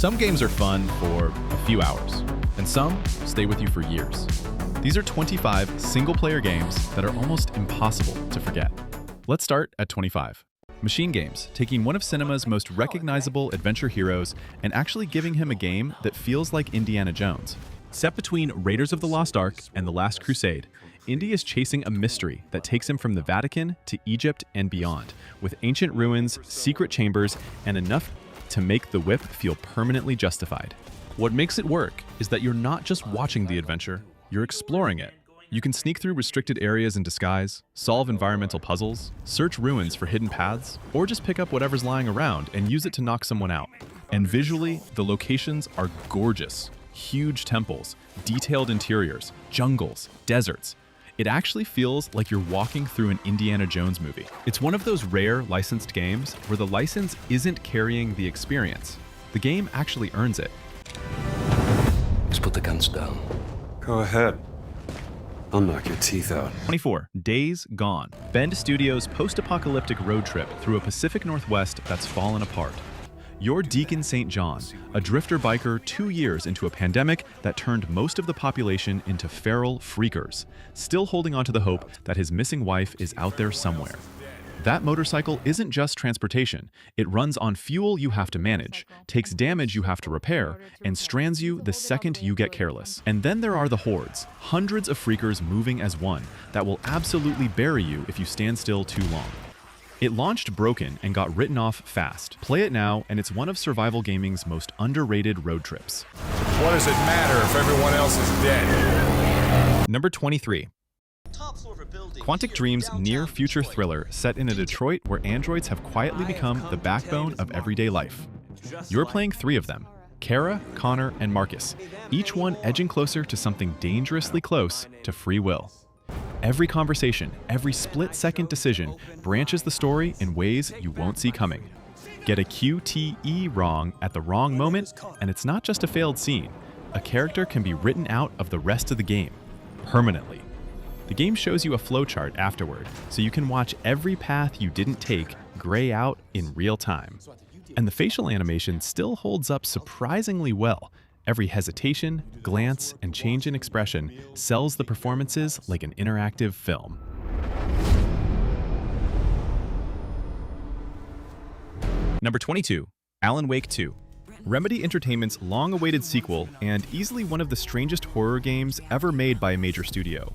Some games are fun for a few hours, and some stay with you for years. These are 25 single-player games that are almost impossible to forget. Let's start at 25. Machine Games, taking one of cinema's most recognizable adventure heroes and actually giving him a game that feels like Indiana Jones. Set between Raiders of the Lost Ark and The Last Crusade, Indy is chasing a mystery that takes him from the Vatican to Egypt and beyond, with ancient ruins, secret chambers, and enough to make the whip feel permanently justified. What makes it work is that you're not just watching the adventure, you're exploring it. You can sneak through restricted areas in disguise, solve environmental puzzles, search ruins for hidden paths, or just pick up whatever's lying around and use it to knock someone out. And visually, the locations are gorgeous. Huge temples, detailed interiors, jungles, deserts. It actually feels like you're walking through an Indiana Jones movie. It's one of those rare licensed games where the license isn't carrying the experience. The game actually earns it. Just put the guns down. Go ahead. I'll knock your teeth out. 24. Days Gone. Bend Studios' post-apocalyptic road trip through a Pacific Northwest that's fallen apart. You're Deacon St. John, a drifter biker 2 years into a pandemic that turned most of the population into feral freakers, still holding on to the hope that his missing wife is out there somewhere. That motorcycle isn't just transportation. It runs on fuel you have to manage, takes damage you have to repair, and strands you the second you get careless. And then there are the hordes, hundreds of freakers moving as one, that will absolutely bury you if you stand still too long. It launched broken and got written off fast. Play it now, and it's one of survival gaming's most underrated road trips. What does it matter if everyone else is dead? Number 23. Quantic Dream's near-future thriller set in a Detroit where androids have quietly become the backbone of everyday life. You're playing 3 of them, Kara, Connor, and Marcus, each one edging closer to something dangerously close to free will. Every conversation, every split-second decision branches the story in ways you won't see coming. Get a QTE wrong at the wrong moment, and it's not just a failed scene. A character can be written out of the rest of the game, permanently. The game shows you a flowchart afterward, so you can watch every path you didn't take gray out in real time. And the facial animation still holds up surprisingly well. Every hesitation, glance, and change in expression sells the performances like an interactive film. Number 22. Alan Wake 2. Remedy Entertainment's long-awaited sequel and easily one of the strangest horror games ever made by a major studio.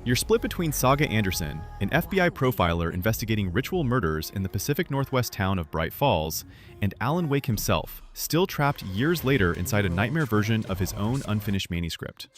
You're split between Saga Anderson, an FBI profiler investigating ritual murders in the Pacific Northwest town of Bright Falls, and Alan Wake himself, still trapped years later inside a nightmare version of his own unfinished manuscript.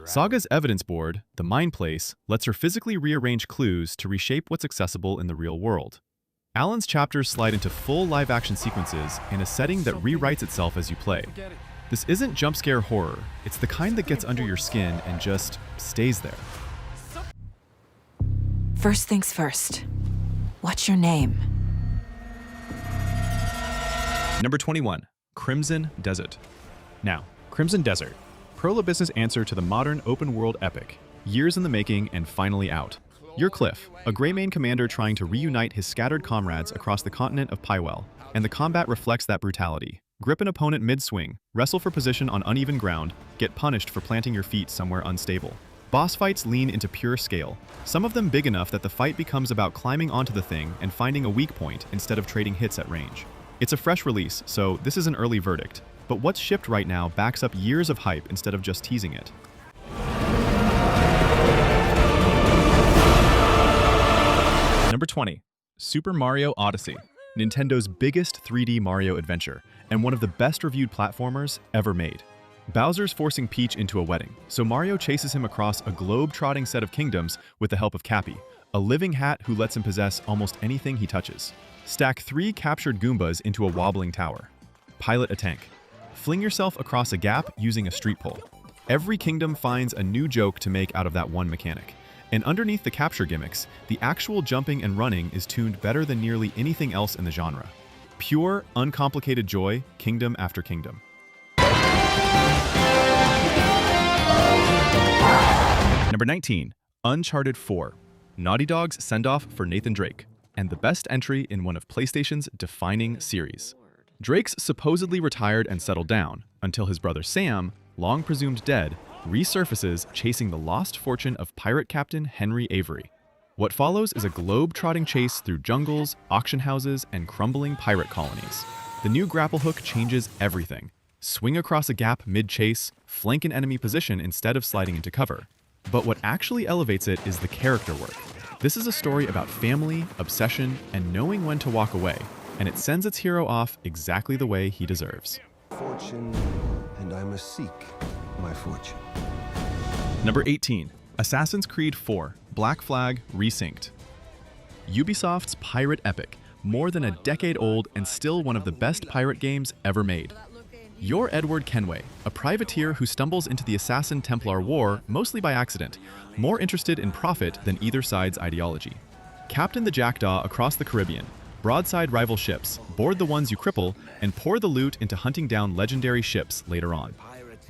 Saga's evidence board, the Mind Place, lets her physically rearrange clues to reshape what's accessible in the real world. Alan's chapters slide into full live-action sequences in a setting that rewrites itself as you play. This isn't jump-scare horror, it's the kind that gets under your skin and just stays there. First things first. What's your name? Number 21. Crimson Desert. Now, Crimson Desert, Prolobusiness answer to the modern open-world epic, years in the making and finally out. You're Cliff, a Greymane commander trying to reunite his scattered comrades across the continent of Pywell, and the combat reflects that brutality. Grip an opponent mid-swing, wrestle for position on uneven ground, get punished for planting your feet somewhere unstable. Boss fights lean into pure scale, some of them big enough that the fight becomes about climbing onto the thing and finding a weak point instead of trading hits at range. It's a fresh release, so this is an early verdict, but what's shipped right now backs up years of hype instead of just teasing it. Number 20. Super Mario Odyssey, Nintendo's biggest 3D Mario adventure, and one of the best-reviewed platformers ever made. Bowser's forcing Peach into a wedding, so Mario chases him across a globe-trotting set of kingdoms with the help of Cappy, a living hat who lets him possess almost anything he touches. Stack 3 captured Goombas into a wobbling tower. Pilot a tank. Fling yourself across a gap using a street pole. Every kingdom finds a new joke to make out of that one mechanic. And underneath the capture gimmicks, the actual jumping and running is tuned better than nearly anything else in the genre. Pure, uncomplicated joy, kingdom after kingdom. Number 19. Uncharted 4. Naughty Dog's send-off for Nathan Drake, and the best entry in one of PlayStation's defining series. Drake's supposedly retired and settled down until his brother Sam, long presumed dead, resurfaces chasing the lost fortune of pirate captain Henry Avery. What follows is a globe-trotting chase through jungles, auction houses, and crumbling pirate colonies. The new grapple hook changes everything. Swing across a gap mid-chase, flank an enemy position instead of sliding into cover. But what actually elevates it is the character work. This is a story about family, obsession, and knowing when to walk away, and it sends its hero off exactly the way he deserves. Fortune, and I must seek my fortune. Number 18. Assassin's Creed 4 Black Flag Resynced. Ubisoft's pirate epic, more than a decade old and still one of the best pirate games ever made. You're Edward Kenway, a privateer who stumbles into the Assassin-Templar War mostly by accident, more interested in profit than either side's ideology. Captain the Jackdaw across the Caribbean, broadside rival ships, board the ones you cripple, and pour the loot into hunting down legendary ships later on.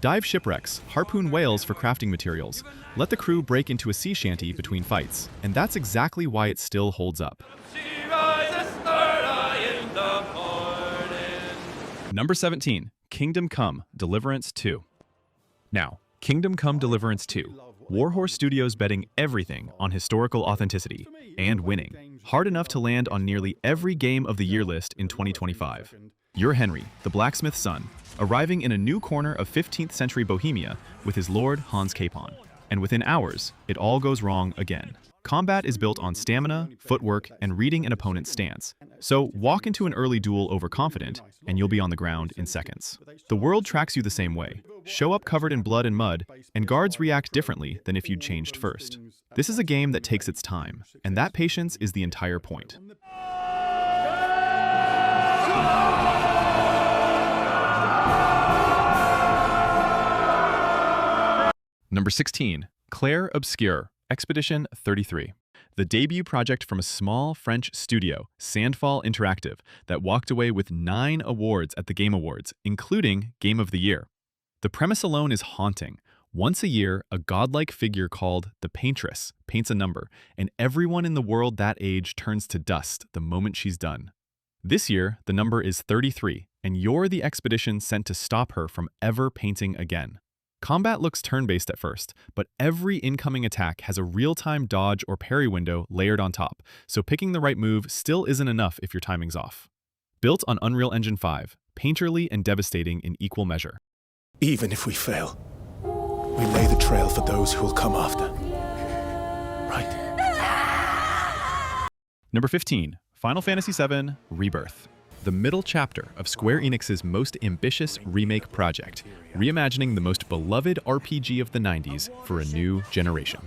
Dive shipwrecks, harpoon whales for crafting materials, let the crew break into a sea shanty between fights, and that's exactly why it still holds up. Number 17. Kingdom Come: Deliverance 2. Now, Kingdom Come: Deliverance 2. Warhorse Studios betting everything on historical authenticity and winning. Hard enough to land on nearly every Game of the Year list in 2025. You're Henry, the blacksmith's son, arriving in a new corner of 15th century Bohemia with his lord Hans Capon. And within hours, it all goes wrong again. Combat is built on stamina, footwork, and reading an opponent's stance. So walk into an early duel overconfident, and you'll be on the ground in seconds. The world tracks you the same way. Show up covered in blood and mud, and guards react differently than if you'd changed first. This is a game that takes its time, and that patience is the entire point. Number 16. Clair Obscur Expedition 33. The debut project from a small French studio, Sandfall Interactive, that walked away with 9 awards at the Game Awards, including Game of the Year. The premise alone is haunting. Once a year, a godlike figure called the Paintress paints a number, and everyone in the world that age turns to dust the moment she's done. This year, the number is 33, and you're the expedition sent to stop her from ever painting again. Combat looks turn-based at first, but every incoming attack has a real-time dodge or parry window layered on top, so picking the right move still isn't enough if your timing's off. Built on Unreal Engine 5, painterly and devastating in equal measure. Even if we fail, we lay the trail for those who will come after. Right? Number 15. Final Fantasy VII Rebirth. The middle chapter of Square Enix's most ambitious remake project, reimagining the most beloved RPG of the 90s for a new generation.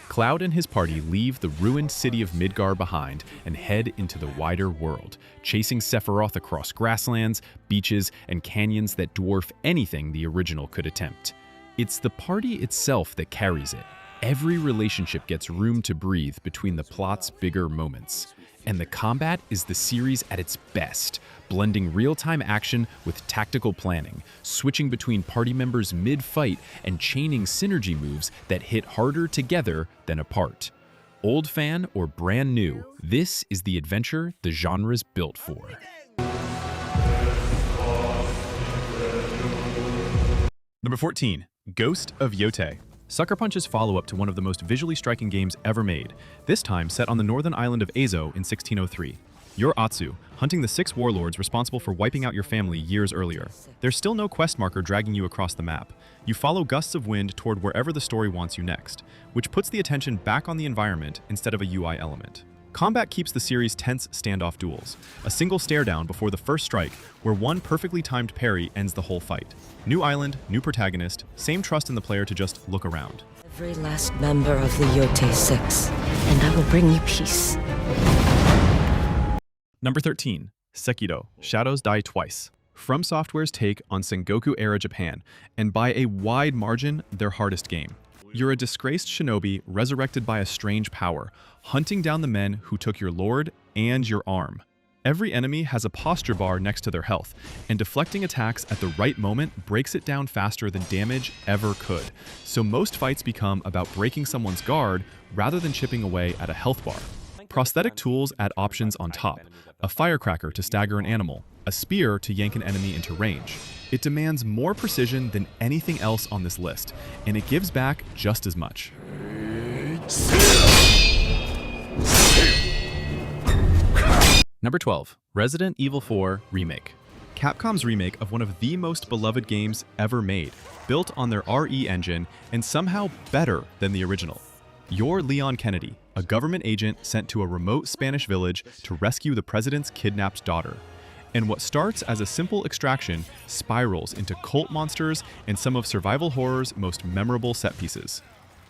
Cloud and his party leave the ruined city of Midgar behind and head into the wider world, chasing Sephiroth across grasslands, beaches, and canyons that dwarf anything the original could attempt. It's the party itself that carries it. Every relationship gets room to breathe between the plot's bigger moments. And the combat is the series at its best, blending real-time action with tactical planning, switching between party members mid-fight and chaining synergy moves that hit harder together than apart. Old fan or brand new, this is the adventure the genre's built for. Number 14. Ghost of Yotei. Sucker Punch's follow-up to one of the most visually striking games ever made, this time set on the northern island of Azo in 1603. You're Atsu, hunting the 6 warlords responsible for wiping out your family years earlier. There's still no quest marker dragging you across the map. You follow gusts of wind toward wherever the story wants you next, which puts the attention back on the environment instead of a UI element. Combat keeps the series' tense standoff duels, a single stare down before the first strike, where one perfectly timed parry ends the whole fight. New island, new protagonist, same trust in the player to just look around. Every last member of the Yotei 6, and I will bring you peace. Number 13. Sekiro: Shadows Die Twice. From Software's take on Sengoku-era Japan, and by a wide margin, their hardest game. You're a disgraced shinobi resurrected by a strange power, hunting down the men who took your lord and your arm. Every enemy has a posture bar next to their health, and deflecting attacks at the right moment breaks it down faster than damage ever could. So most fights become about breaking someone's guard rather than chipping away at a health bar. Prosthetic tools add options on top, a firecracker to stagger an animal, a spear to yank an enemy into range. It demands more precision than anything else on this list, and it gives back just as much. Number 12, Resident Evil 4 Remake. Capcom's remake of one of the most beloved games ever made, built on their RE engine and somehow better than the original. You're Leon Kennedy, a government agent sent to a remote Spanish village to rescue the president's kidnapped daughter. And what starts as a simple extraction spirals into cult monsters and some of survival horror's most memorable set pieces.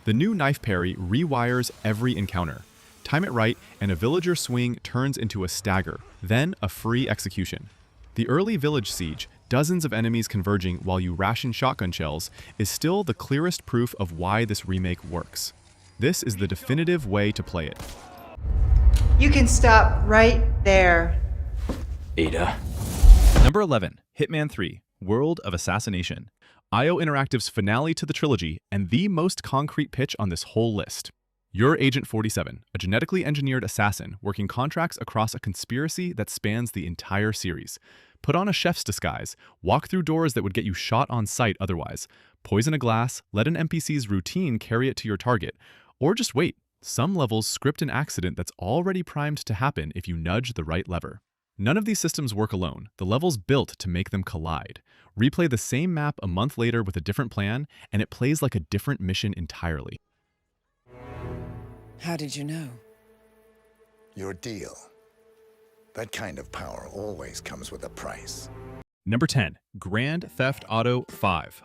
The new knife parry rewires every encounter. Time it right, and a villager swing turns into a stagger, then a free execution. The early village siege, dozens of enemies converging while you ration shotgun shells, is still the clearest proof of why this remake works. This is the definitive way to play it. You can stop right there. Ada. Number 11, Hitman 3, World of Assassination. IO Interactive's finale to the trilogy and the most concrete pitch on this whole list. You're Agent 47, a genetically engineered assassin working contracts across a conspiracy that spans the entire series. Put on a chef's disguise, walk through doors that would get you shot on sight otherwise, poison a glass, let an NPC's routine carry it to your target, or just wait. Some levels script an accident that's already primed to happen if you nudge the right lever. None of these systems work alone. The level's built to make them collide. Replay the same map a month later with a different plan, and it plays like a different mission entirely. How did you know? Your deal. That kind of power always comes with a price. Number 10, Grand Theft Auto 5.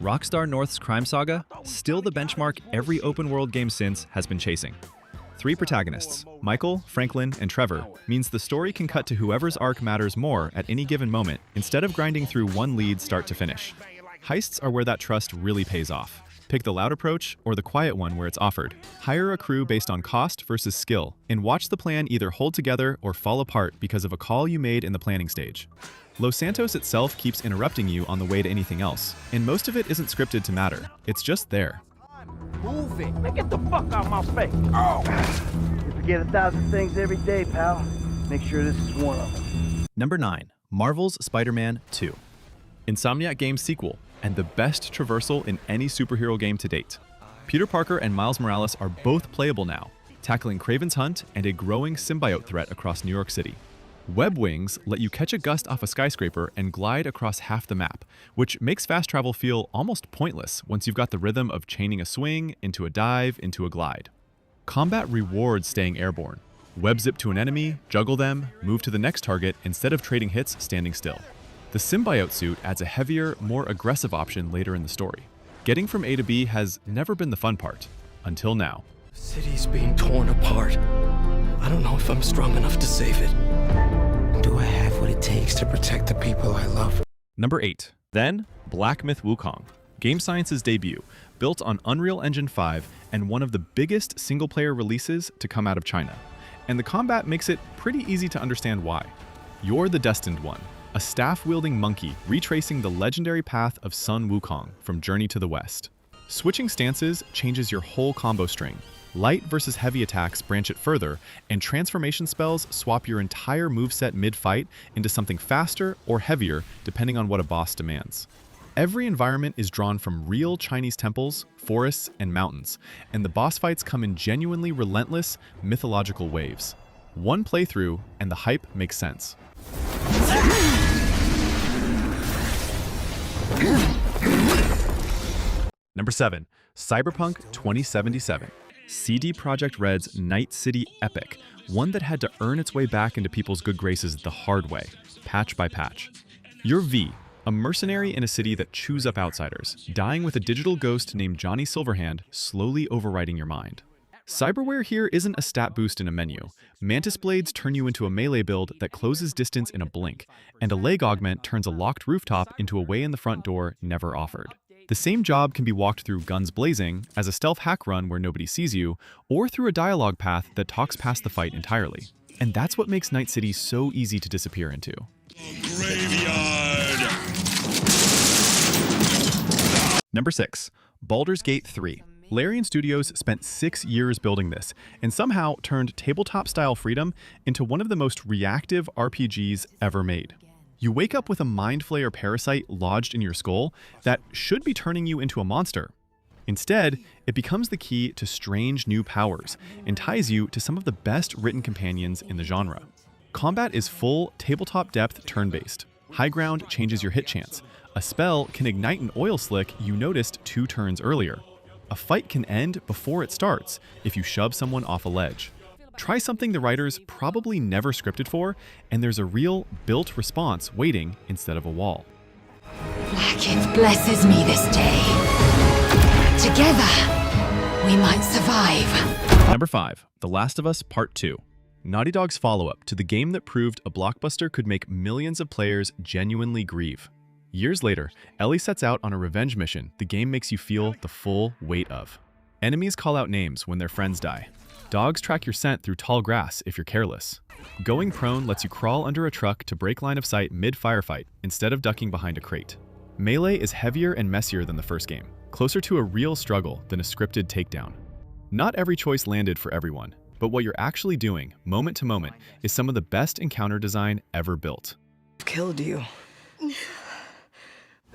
Rockstar North's crime saga, still the benchmark every open-world game since has been chasing. 3 protagonists, Michael, Franklin, and Trevor, means the story can cut to whoever's arc matters more at any given moment, instead of grinding through one lead start to finish. Heists are where that trust really pays off. Pick the loud approach or the quiet one where it's offered. Hire a crew based on cost versus skill, and watch the plan either hold together or fall apart because of a call you made in the planning stage. Los Santos itself keeps interrupting you on the way to anything else, and most of it isn't scripted to matter. It's just there. Move it. Man, get the fuck out of my face. Oh. You forget 1,000 things every day, pal. Make sure this is one of them. Number 9, Marvel's Spider-Man 2. Insomniac Games sequel, and the best traversal in any superhero game to date. Peter Parker and Miles Morales are both playable now, tackling Kraven's Hunt and a growing symbiote threat across New York City. Web wings let you catch a gust off a skyscraper and glide across half the map, which makes fast travel feel almost pointless once you've got the rhythm of chaining a swing into a dive into a glide. Combat rewards staying airborne. Web zip to an enemy, juggle them, move to the next target instead of trading hits standing still. The symbiote suit adds a heavier, more aggressive option later in the story. Getting from A to B has never been the fun part, until now. The city's being torn apart. I don't know if I'm strong enough to save it. Do I have what it takes to protect the people I love? Number 8. Then, Black Myth Wukong. Game Science's debut, built on Unreal Engine 5 and one of the biggest single-player releases to come out of China. And the combat makes it pretty easy to understand why. You're the Destined One, a staff-wielding monkey retracing the legendary path of Sun Wukong from Journey to the West. Switching stances changes your whole combo string. Light versus heavy attacks branch it further, and transformation spells swap your entire moveset mid-fight into something faster or heavier depending on what a boss demands. Every environment is drawn from real Chinese temples, forests, and mountains, and the boss fights come in genuinely relentless, mythological waves. One playthrough, and the hype makes sense. Number 7, Cyberpunk 2077. CD Projekt Red's Night City epic, one that had to earn its way back into people's good graces the hard way, patch by patch. You're V, a mercenary in a city that chews up outsiders, dying with a digital ghost named Johnny Silverhand slowly overriding your mind. Cyberware here isn't a stat boost in a menu. Mantis blades turn you into a melee build that closes distance in a blink, and a leg augment turns a locked rooftop into a way in the front door never offered. The same job can be walked through guns blazing, as a stealth hack run where nobody sees you, or through a dialogue path that talks past the fight entirely. And that's what makes Night City so easy to disappear into. Number 6, Baldur's Gate 3. Larian Studios spent 6 years building this and somehow turned tabletop-style freedom into one of the most reactive RPGs ever made. You wake up with a mind flayer parasite lodged in your skull that should be turning you into a monster. Instead, it becomes the key to strange new powers and ties you to some of the best written companions in the genre. Combat is full tabletop depth turn-based. High ground changes your hit chance. A spell can ignite an oil slick you noticed 2 turns earlier. A fight can end before it starts if you shove someone off a ledge. Try something the writers probably never scripted for, and there's a real built response waiting instead of a wall. Blackett blesses me this day. Together, we might survive. Number 5, The Last of Us Part 2. Naughty Dog's follow-up to the game that proved a blockbuster could make millions of players genuinely grieve. Years later, Ellie sets out on a revenge mission the game makes you feel the full weight of. Enemies call out names when their friends die. Dogs track your scent through tall grass if you're careless. Going prone lets you crawl under a truck to break line of sight mid-firefight instead of ducking behind a crate. Melee is heavier and messier than the first game, closer to a real struggle than a scripted takedown. Not every choice landed for everyone, but what you're actually doing, moment to moment, is some of the best encounter design ever built. Killed you.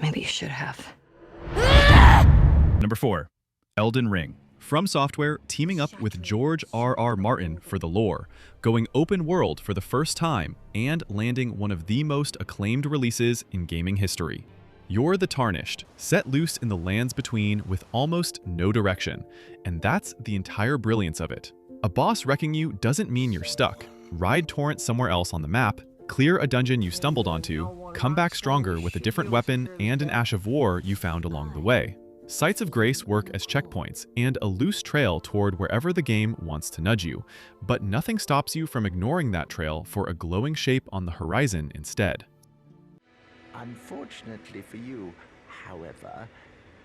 Maybe you should have. Number 4, Elden Ring. From Software teaming up with George R.R. Martin for the lore, going open world for the first time, and landing one of the most acclaimed releases in gaming history. You're the Tarnished, set loose in the lands between with almost no direction, and that's the entire brilliance of it. A boss wrecking you doesn't mean you're stuck. Ride torrent somewhere else on the map, clear a dungeon you stumbled onto, come back stronger with a different weapon and an ash of war you found along the way. Sites of Grace work as checkpoints and a loose trail toward wherever the game wants to nudge you, but nothing stops you from ignoring that trail for a glowing shape on the horizon instead. Unfortunately for you, however,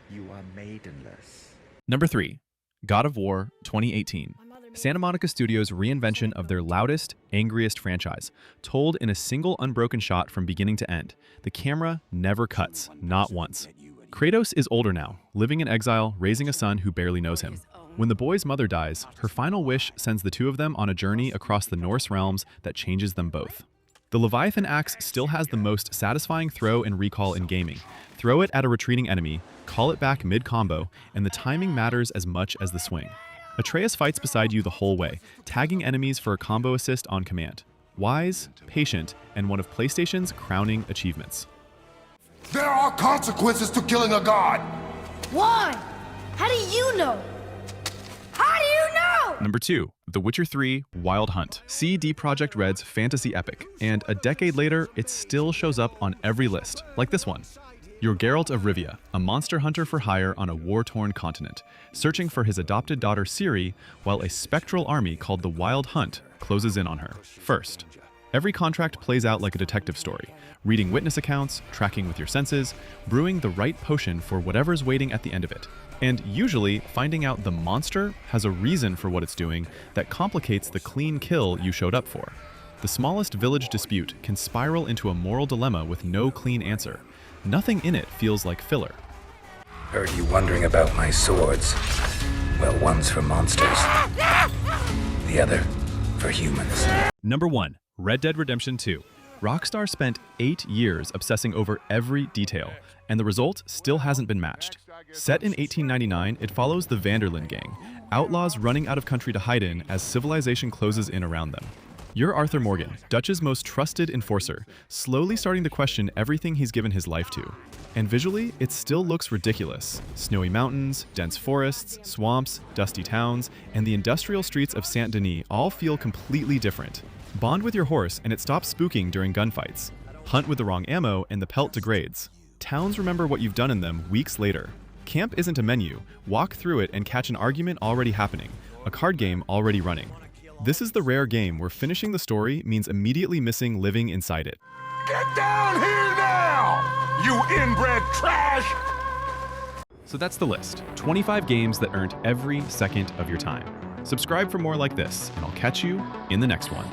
you are maidenless. Number 3, God of War 2018. Santa Monica Studios' reinvention of their loudest, angriest franchise, told in a single unbroken shot from beginning to end. The camera never cuts, not once. Kratos is older now, living in exile, raising a son who barely knows him. When the boy's mother dies, her final wish sends the two of them on a journey across the Norse realms that changes them both. The Leviathan axe still has the most satisfying throw and recall in gaming. Throw it at a retreating enemy, call it back mid-combo, and the timing matters as much as the swing. Atreus fights beside you the whole way, tagging enemies for a combo assist on command. Wise, patient, and one of PlayStation's crowning achievements. There are consequences to killing a god! Why? How do you know? How do you know? Number 2, The Witcher 3 Wild Hunt. CD Projekt Red's fantasy epic, and a decade later, it still shows up on every list, like this one. You're Geralt of Rivia, a monster hunter for hire on a war-torn continent, searching for his adopted daughter Ciri, while a spectral army called the Wild Hunt closes in on her. First, every contract plays out like a detective story, reading witness accounts, tracking with your senses, brewing the right potion for whatever's waiting at the end of it, and usually finding out the monster has a reason for what it's doing that complicates the clean kill you showed up for. The smallest village dispute can spiral into a moral dilemma with no clean answer. Nothing in it feels like filler. Heard you wondering about my swords. Well, one's for monsters. The other for humans. Number 1, Red Dead Redemption 2. Rockstar spent 8 years obsessing over every detail, and the result still hasn't been matched. Set in 1899, it follows the Vanderlyn gang, outlaws running out of country to hide in as civilization closes in around them. You're Arthur Morgan, Dutch's most trusted enforcer, slowly starting to question everything he's given his life to. And visually, it still looks ridiculous. Snowy mountains, dense forests, swamps, dusty towns, and the industrial streets of Saint-Denis all feel completely different. Bond with your horse and it stops spooking during gunfights. Hunt with the wrong ammo and the pelt degrades. Towns remember what you've done in them weeks later. Camp isn't a menu. Walk through it and catch an argument already happening, a card game already running. This is the rare game where finishing the story means immediately missing living inside it. Get down here now, you inbred trash! So that's the list. 25 games that earned every second of your time. Subscribe for more like this, and I'll catch you in the next one.